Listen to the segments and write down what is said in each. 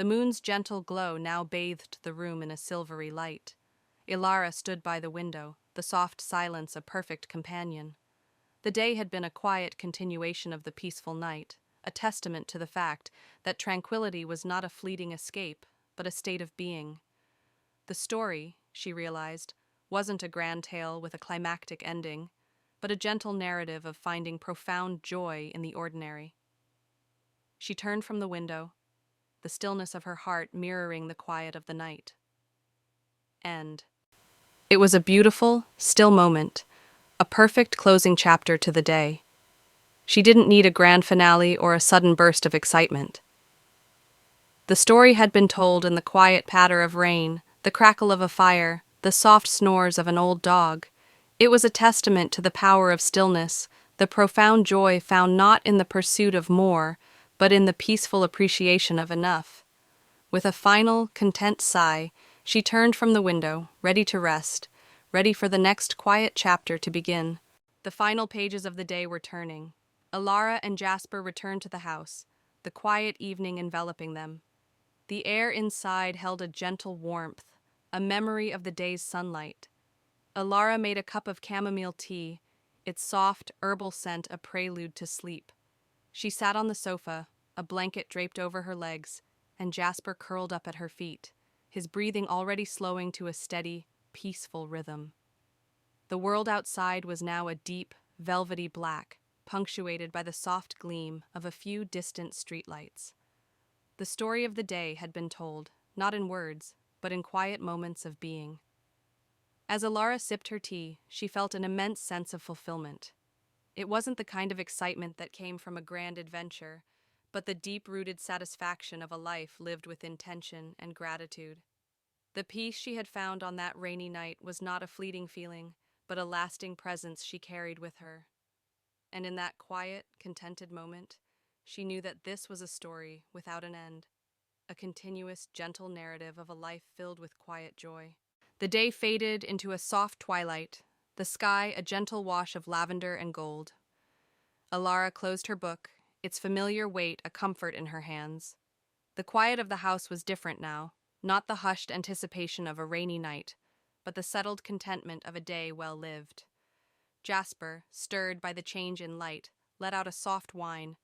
The moon's gentle glow now bathed the room in a silvery light. Alara stood by the window, the soft silence a perfect companion. The day had been a quiet continuation of the peaceful night, a testament to the fact that tranquility was not a fleeting escape, but a state of being. The story, she realized, wasn't a grand tale with a climactic ending, but a gentle narrative of finding profound joy in the ordinary. She turned from the window, the stillness of her heart mirroring the quiet of the night. End. It was a beautiful, still moment, a perfect closing chapter to the day. She didn't need a grand finale or a sudden burst of excitement. The story had been told in the quiet patter of rain, the crackle of a fire, the soft snores of an old dog. It was a testament to the power of stillness, the profound joy found not in the pursuit of more, but in the peaceful appreciation of enough. With a final, content sigh, she turned from the window, ready to rest, ready for the next quiet chapter to begin. The final pages of the day were turning. Alara and Jasper returned to the house, the quiet evening enveloping them. The air inside held a gentle warmth, a memory of the day's sunlight. Alara made a cup of chamomile tea, its soft, herbal scent a prelude to sleep. She sat on the sofa, a blanket draped over her legs, and Jasper curled up at her feet, his breathing already slowing to a steady, peaceful rhythm. The world outside was now a deep, velvety black, punctuated by the soft gleam of a few distant streetlights. The story of the day had been told, not in words, but in quiet moments of being. As Alara sipped her tea, she felt an immense sense of fulfillment. It wasn't the kind of excitement that came from a grand adventure, but the deep-rooted satisfaction of a life lived with intention and gratitude. The peace she had found on that rainy night was not a fleeting feeling, but a lasting presence she carried with her. And in that quiet, contented moment, she knew that this was a story without an end, a continuous, gentle narrative of a life filled with quiet joy. The day faded into a soft twilight, the sky a gentle wash of lavender and gold. Alara closed her book, its familiar weight a comfort in her hands. The quiet of the house was different now, not the hushed anticipation of a rainy night, but the settled contentment of a day well lived. Jasper, stirred by the change in light, let out a soft whine,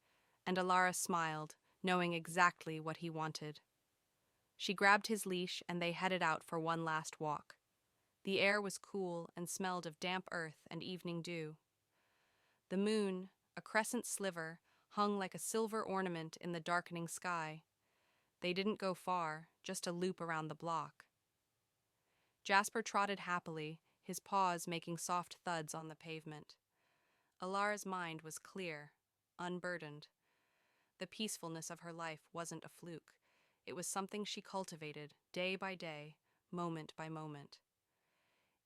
and Alara smiled, knowing exactly what he wanted. She grabbed his leash and they headed out for one last walk. The air was cool and smelled of damp earth and evening dew. The moon, a crescent sliver, hung like a silver ornament in the darkening sky. They didn't go far, just a loop around the block. Jasper trotted happily, his paws making soft thuds on the pavement. Alara's mind was clear, unburdened. The peacefulness of her life wasn't a fluke. It was something she cultivated, day by day, moment by moment.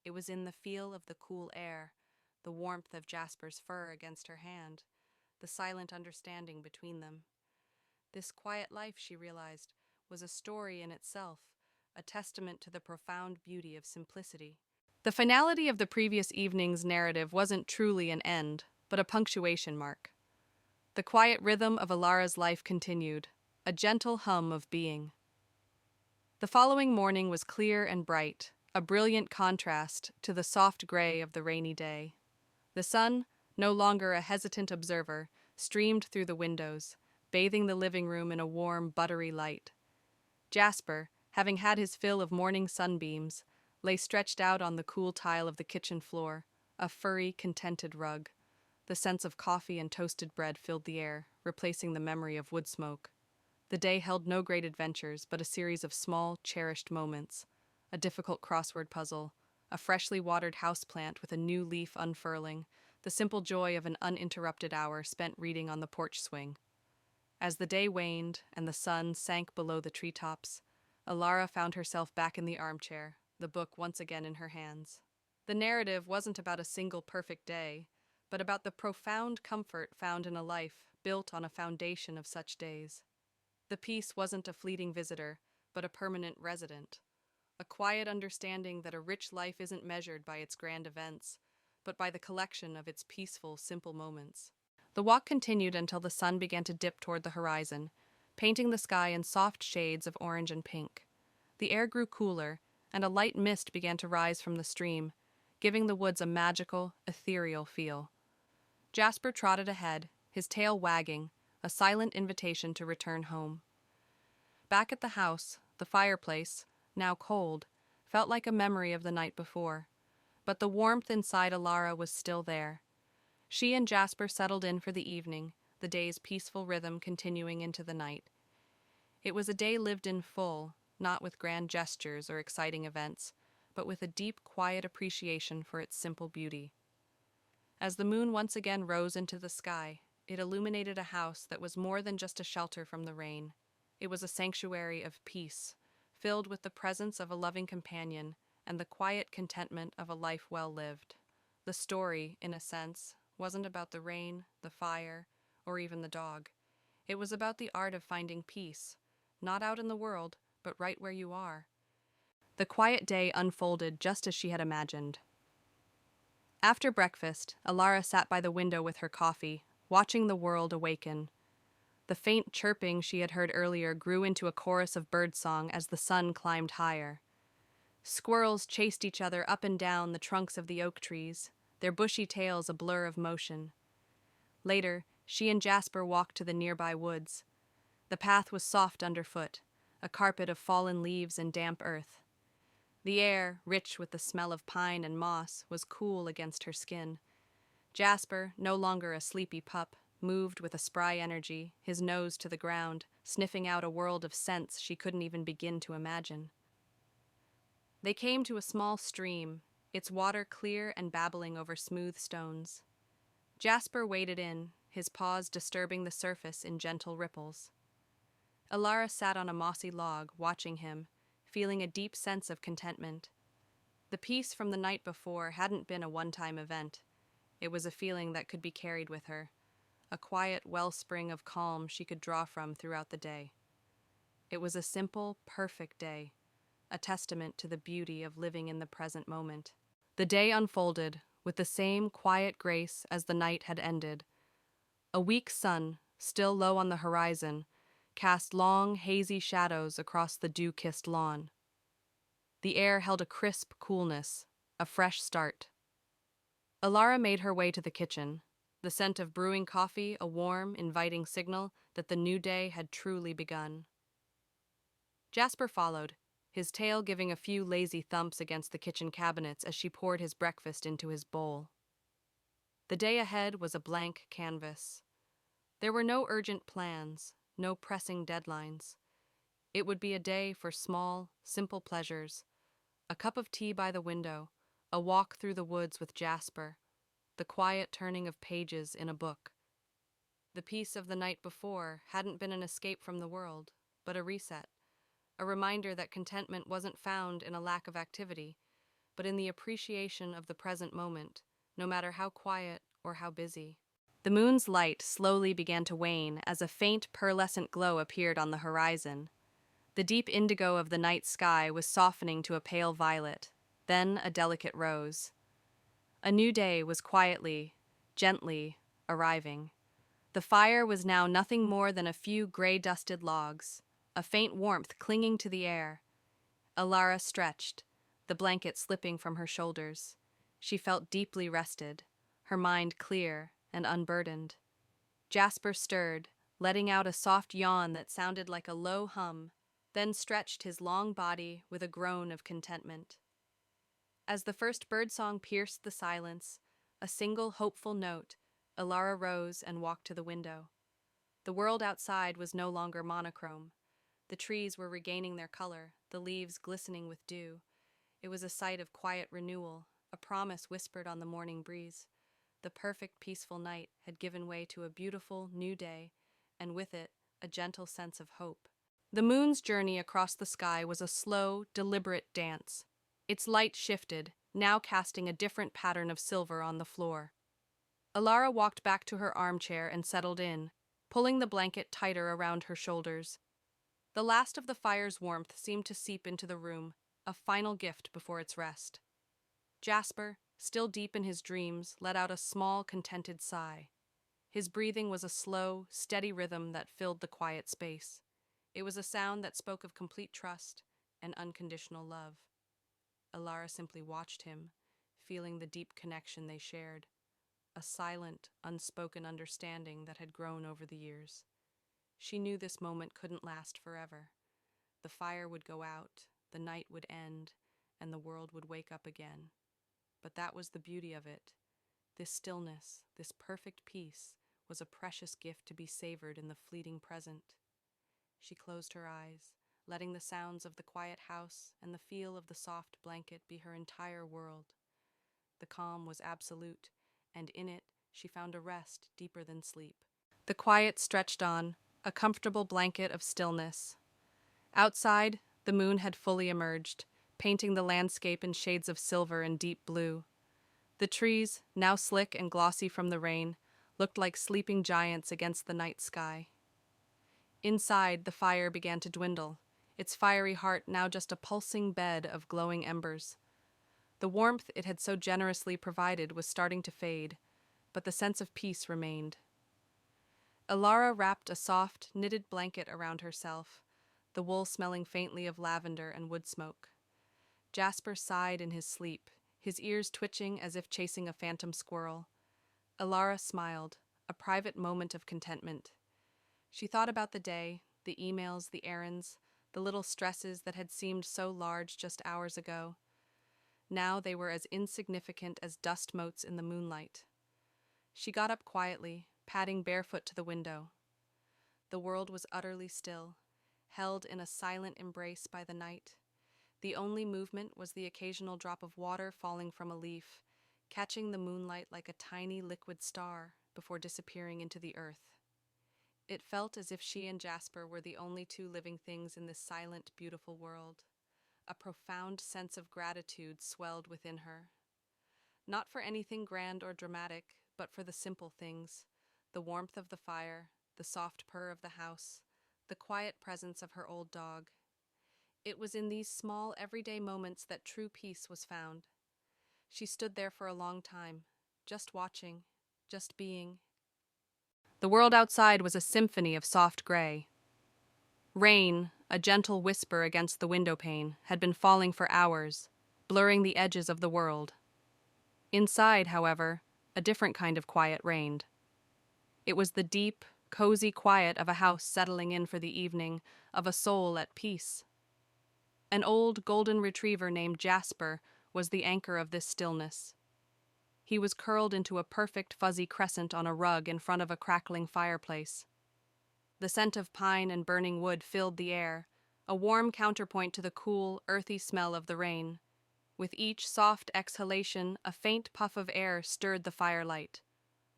It was in the feel of the cool air, the warmth of Jasper's fur against her hand, the silent understanding between them. This quiet life, she realized, was a story in itself, a testament to the profound beauty of simplicity. The finality of the previous evening's narrative wasn't truly an end, but a punctuation mark. The quiet rhythm of Alara's life continued, a gentle hum of being. The following morning was clear and bright, a brilliant contrast to the soft gray of the rainy day. The sun, no longer a hesitant observer, streamed through the windows, bathing the living room in a warm, buttery light. Jasper, having had his fill of morning sunbeams, lay stretched out on the cool tile of the kitchen floor, a furry, contented rug. The sense of coffee and toasted bread filled the air, replacing the memory of wood smoke. The day held no great adventures, but a series of small, cherished moments. A difficult crossword puzzle, a freshly watered houseplant with a new leaf unfurling, the simple joy of an uninterrupted hour spent reading on the porch swing. As the day waned and the sun sank below the treetops, Alara found herself back in the armchair, the book once again in her hands. The narrative wasn't about a single perfect day, but about the profound comfort found in a life built on a foundation of such days. The peace wasn't a fleeting visitor, but a permanent resident. A quiet understanding that a rich life isn't measured by its grand events, but by the collection of its peaceful, simple moments. The walk continued until the sun began to dip toward the horizon, painting the sky in soft shades of orange and pink. The air grew cooler, and a light mist began to rise from the stream, giving the woods a magical, ethereal feel. Jasper trotted ahead, his tail wagging, a silent invitation to return home. Back at the house, the fireplace, now cold, felt like a memory of the night before. But the warmth inside Alara was still there. She and Jasper settled in for the evening, the day's peaceful rhythm continuing into the night. It was a day lived in full, not with grand gestures or exciting events, but with a deep, quiet appreciation for its simple beauty. As the moon once again rose into the sky, it illuminated a house that was more than just a shelter from the rain. It was a sanctuary of peace, filled with the presence of a loving companion and the quiet contentment of a life well lived. The story, in a sense, wasn't about the rain, the fire, or even the dog. It was about the art of finding peace, not out in the world, but right where you are. The quiet day unfolded just as she had imagined. After breakfast, Alara sat by the window with her coffee, watching the world awaken. The faint chirping she had heard earlier grew into a chorus of birdsong as the sun climbed higher. Squirrels chased each other up and down the trunks of the oak trees, their bushy tails a blur of motion. Later, she and Jasper walked to the nearby woods. The path was soft underfoot, a carpet of fallen leaves and damp earth. The air, rich with the smell of pine and moss, was cool against her skin. Jasper, no longer a sleepy pup, moved with a spry energy, his nose to the ground, sniffing out a world of scents she couldn't even begin to imagine. They came to a small stream, its water clear and babbling over smooth stones. Jasper waded in, his paws disturbing the surface in gentle ripples. Alara sat on a mossy log, watching him, feeling a deep sense of contentment. The peace from the night before hadn't been a one-time event. It was a feeling that could be carried with her, a quiet wellspring of calm she could draw from throughout the day. It was a simple, perfect day, a testament to the beauty of living in the present moment. The day unfolded with the same quiet grace as the night had ended. A weak sun, still low on the horizon, cast long, hazy shadows across the dew-kissed lawn. The air held a crisp coolness, a fresh start. Alara made her way to the kitchen, the scent of brewing coffee a warm, inviting signal that the new day had truly begun. Jasper followed, his tail giving a few lazy thumps against the kitchen cabinets as she poured his breakfast into his bowl. The day ahead was a blank canvas. There were no urgent plans, no pressing deadlines. It would be a day for small, simple pleasures, a cup of tea by the window, a walk through the woods with Jasper, the quiet turning of pages in a book. The peace of the night before hadn't been an escape from the world, but a reset, a reminder that contentment wasn't found in a lack of activity, but in the appreciation of the present moment, no matter how quiet or how busy. The moon's light slowly began to wane as a faint pearlescent glow appeared on the horizon. The deep indigo of the night sky was softening to a pale violet, then a delicate rose. A new day was quietly, gently, arriving. The fire was now nothing more than a few gray-dusted logs, a faint warmth clinging to the air. Alara stretched, the blanket slipping from her shoulders. She felt deeply rested, her mind clear and unburdened. Jasper stirred, letting out a soft yawn that sounded like a low hum, then stretched his long body with a groan of contentment. As the first birdsong pierced the silence, a single hopeful note, Alara rose and walked to the window. The world outside was no longer monochrome. The trees were regaining their color, the leaves glistening with dew. It was a sight of quiet renewal, a promise whispered on the morning breeze. The perfect, peaceful night had given way to a beautiful, new day, and with it, a gentle sense of hope. The moon's journey across the sky was a slow, deliberate dance. Its light shifted, now casting a different pattern of silver on the floor. Alara walked back to her armchair and settled in, pulling the blanket tighter around her shoulders. The last of the fire's warmth seemed to seep into the room, a final gift before its rest. Jasper, still deep in his dreams, let out a small, contented sigh. His breathing was a slow, steady rhythm that filled the quiet space. It was a sound that spoke of complete trust and unconditional love. Alara simply watched him, feeling the deep connection they shared, a silent, unspoken understanding that had grown over the years. She knew this moment couldn't last forever. The fire would go out, the night would end, and the world would wake up again. But that was the beauty of it. This stillness, this perfect peace, was a precious gift to be savored in the fleeting present. She closed her eyes, letting the sounds of the quiet house and the feel of the soft blanket be her entire world. The calm was absolute, and in it she found a rest deeper than sleep. The quiet stretched on, a comfortable blanket of stillness. Outside, the moon had fully emerged, painting the landscape in shades of silver and deep blue. The trees, now slick and glossy from the rain, looked like sleeping giants against the night sky. Inside, the fire began to dwindle, its fiery heart now just a pulsing bed of glowing embers. The warmth it had so generously provided was starting to fade, but the sense of peace remained. Alara wrapped a soft, knitted blanket around herself, the wool smelling faintly of lavender and wood smoke. Jasper sighed in his sleep, his ears twitching as if chasing a phantom squirrel. Alara smiled, a private moment of contentment. She thought about the day, the emails, the errands, the little stresses that had seemed so large just hours ago. Now they were as insignificant as dust motes in the moonlight. She got up quietly, padding barefoot to the window. The world was utterly still, held in a silent embrace by the night. The only movement was the occasional drop of water falling from a leaf, catching the moonlight like a tiny liquid star before disappearing into the earth. It felt as if she and Jasper were the only two living things in this silent, beautiful world. A profound sense of gratitude swelled within her. Not for anything grand or dramatic, but for the simple things: the warmth of the fire, the soft purr of the house, the quiet presence of her old dog. It was in these small, everyday moments that true peace was found. She stood there for a long time, just watching, just being. The world outside was a symphony of soft gray. Rain, a gentle whisper against the windowpane, had been falling for hours, blurring the edges of the world. Inside, however, a different kind of quiet reigned. It was the deep, cozy quiet of a house settling in for the evening, of a soul at peace. An old golden retriever named Jasper was the anchor of this stillness. He was curled into a perfect fuzzy crescent on a rug in front of a crackling fireplace. The scent of pine and burning wood filled the air, a warm counterpoint to the cool, earthy smell of the rain. With each soft exhalation, a faint puff of air stirred the firelight.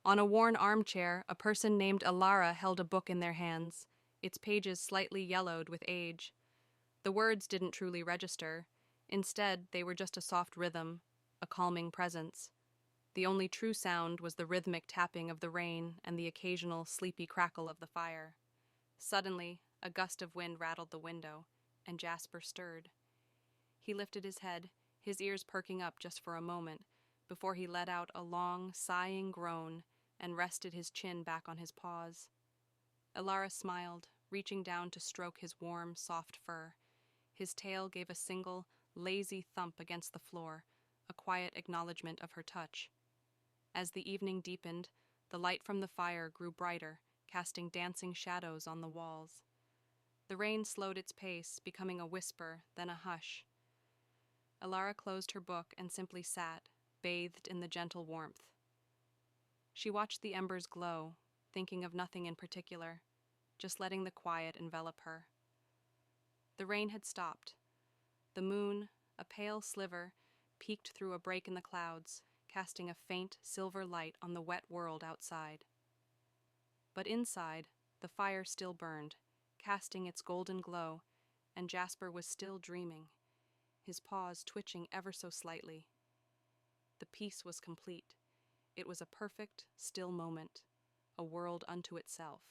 On a worn armchair, a person named Alara held a book in their hands, its pages slightly yellowed with age. The words didn't truly register. Instead, they were just a soft rhythm, a calming presence. The only true sound was the rhythmic tapping of the rain and the occasional sleepy crackle of the fire. Suddenly, a gust of wind rattled the window, and Jasper stirred. He lifted his head, his ears perking up just for a moment, before he let out a long, sighing groan and rested his chin back on his paws. Alara smiled, reaching down to stroke his warm, soft fur. His tail gave a single, lazy thump against the floor, a quiet acknowledgement of her touch. As the evening deepened, the light from the fire grew brighter, casting dancing shadows on the walls. The rain slowed its pace, becoming a whisper, then a hush. Alara closed her book and simply sat, bathed in the gentle warmth. She watched the embers glow, thinking of nothing in particular, just letting the quiet envelop her. The rain had stopped. The moon, a pale sliver, peeked through a break in the clouds, casting a faint silver light on the wet world outside. But inside, the fire still burned, casting its golden glow, and Jasper was still dreaming, his paws twitching ever so slightly. The peace was complete. It was a perfect, still moment, a world unto itself.